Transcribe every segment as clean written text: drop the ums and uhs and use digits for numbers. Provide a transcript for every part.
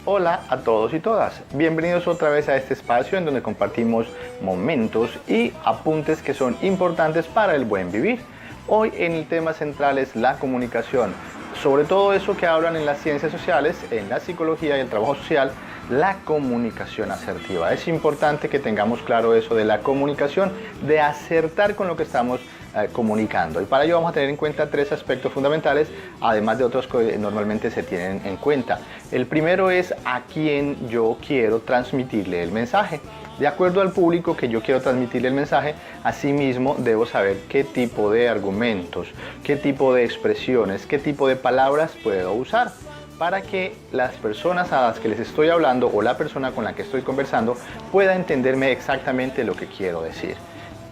Hola a todos y todas, bienvenidos otra vez a este espacio en donde compartimos momentos y apuntes que son importantes para el buen vivir. Hoy el tema central es la comunicación, sobre todo eso que hablan en las ciencias sociales, en la psicología y el trabajo social, la comunicación asertiva. Es importante que tengamos claro eso de la comunicación, de acertar con lo que estamos comunicando, y para ello vamos a tener en cuenta tres aspectos fundamentales, además de otros que normalmente se tienen en cuenta. El primero es a quién yo quiero transmitirle el mensaje. De acuerdo al público que yo quiero transmitirle el mensaje, asimismo debo saber qué tipo de argumentos, qué tipo de expresiones, qué tipo de palabras puedo usar para que las personas a las que les estoy hablando o la persona con la que estoy conversando pueda entenderme exactamente lo que quiero decir.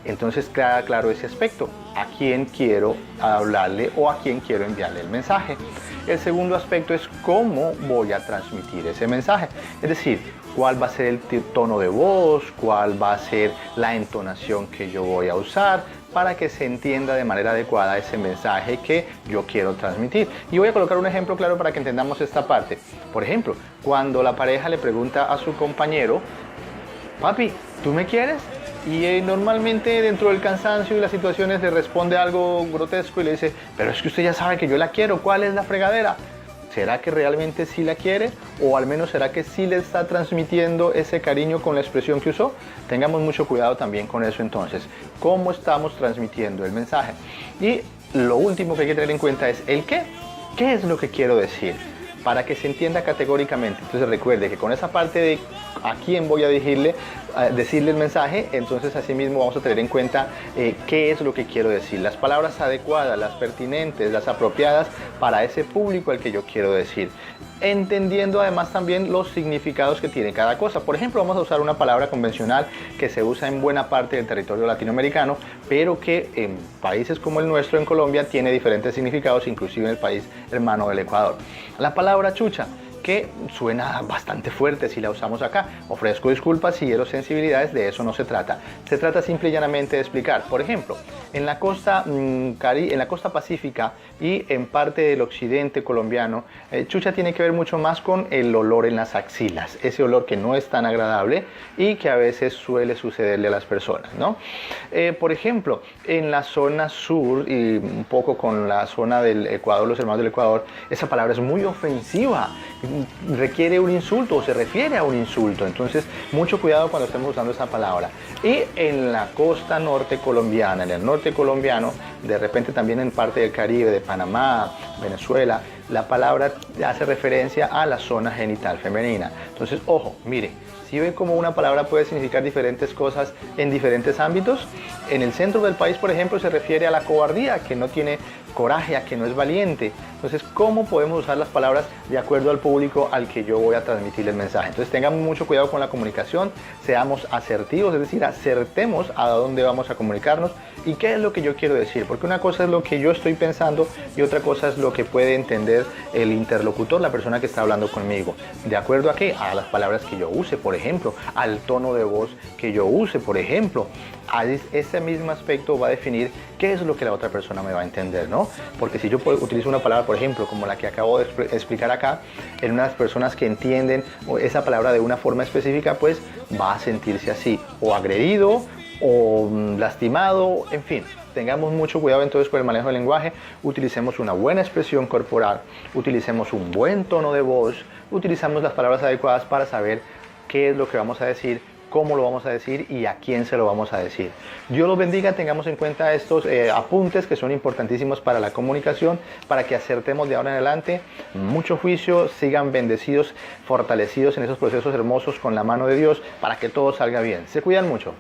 Entonces queda claro ese aspecto, a quién quiero hablarle o a quién quiero enviarle el mensaje. El segundo aspecto es cómo voy a transmitir ese mensaje, es decir, cuál va a ser el tono de voz, cuál va a ser la entonación que yo voy a usar para que se entienda de manera adecuada ese mensaje que yo quiero transmitir. Y voy a colocar un ejemplo claro para que entendamos esta parte. Por ejemplo, cuando la pareja le pregunta a su compañero, papi, ¿tú me quieres? Y normalmente dentro del cansancio y las situaciones le responde algo grotesco y le dice, pero es que usted ya sabe que yo la quiero, ¿cuál es la fregadera? ¿Será que realmente sí la quiere? ¿O al menos será que sí le está transmitiendo ese cariño con la expresión que usó? Tengamos mucho cuidado también con eso entonces. ¿Cómo estamos transmitiendo el mensaje? Y lo último que hay que tener en cuenta es el qué. ¿Qué es lo que quiero decir? Para que se entienda categóricamente. Entonces recuerde que con esa parte de a quién voy a decirle el mensaje, entonces asimismo vamos a tener en cuenta qué es lo que quiero decir, las palabras adecuadas, las pertinentes, las apropiadas para ese público al que yo quiero decir, entendiendo además también los significados que tiene cada cosa. Por ejemplo, vamos a usar una palabra convencional que se usa en buena parte del territorio latinoamericano, pero que en países como el nuestro, en Colombia, tiene diferentes significados, inclusive en el país hermano del Ecuador. La palabra chucha, que suena bastante fuerte si la usamos acá. Ofrezco disculpas si hiero sensibilidades, de eso no se trata. Se trata simple y llanamente de explicar. Por ejemplo, en la costa pacífica y en parte del occidente colombiano, chucha tiene que ver mucho más con el olor en las axilas, ese olor que no es tan agradable y que a veces suele sucederle a las personas, ¿no? Por ejemplo, en la zona sur y un poco con la zona del Ecuador, los hermanos del Ecuador, esa palabra es muy ofensiva, requiere un insulto o se refiere a un insulto, entonces mucho cuidado cuando estemos usando esa palabra. Y en la costa norte colombiana, en el norte colombiano, de repente también en parte del Caribe, de Panamá, Venezuela, la palabra hace referencia a la zona genital femenina. Entonces, ojo, mire, si ven cómo una palabra puede significar diferentes cosas en diferentes ámbitos. En el centro del país, por ejemplo, se refiere a la cobardía, que no tiene coraje, a que no es valiente. Entonces, ¿cómo podemos usar las palabras de acuerdo al público al que yo voy a transmitir el mensaje? Entonces, tengamos mucho cuidado con la comunicación, seamos asertivos, es decir, acertemos a dónde vamos a comunicarnos y qué es lo que yo quiero decir. Porque una cosa es lo que yo estoy pensando y otra cosa es lo que puede entender el interlocutor, la persona que está hablando conmigo. ¿De acuerdo a qué? A las palabras que yo use, por ejemplo, al tono de voz que yo use, por ejemplo. Ese mismo aspecto va a definir qué es lo que la otra persona me va a entender, ¿no? Porque si yo utilizo una palabra, por ejemplo, como la que acabo de explicar acá, en unas personas que entienden esa palabra de una forma específica, pues va a sentirse así, o agredido, o lastimado, en fin. Tengamos mucho cuidado entonces con el manejo del lenguaje, utilicemos una buena expresión corporal, utilicemos un buen tono de voz, utilicemos las palabras adecuadas para saber qué es lo que vamos a decir, cómo lo vamos a decir y a quién se lo vamos a decir. Dios los bendiga, tengamos en cuenta estos apuntes que son importantísimos para la comunicación, para que acertemos de ahora en adelante. Mucho juicio, sigan bendecidos, fortalecidos en esos procesos hermosos con la mano de Dios, para que todo salga bien. Se cuidan mucho.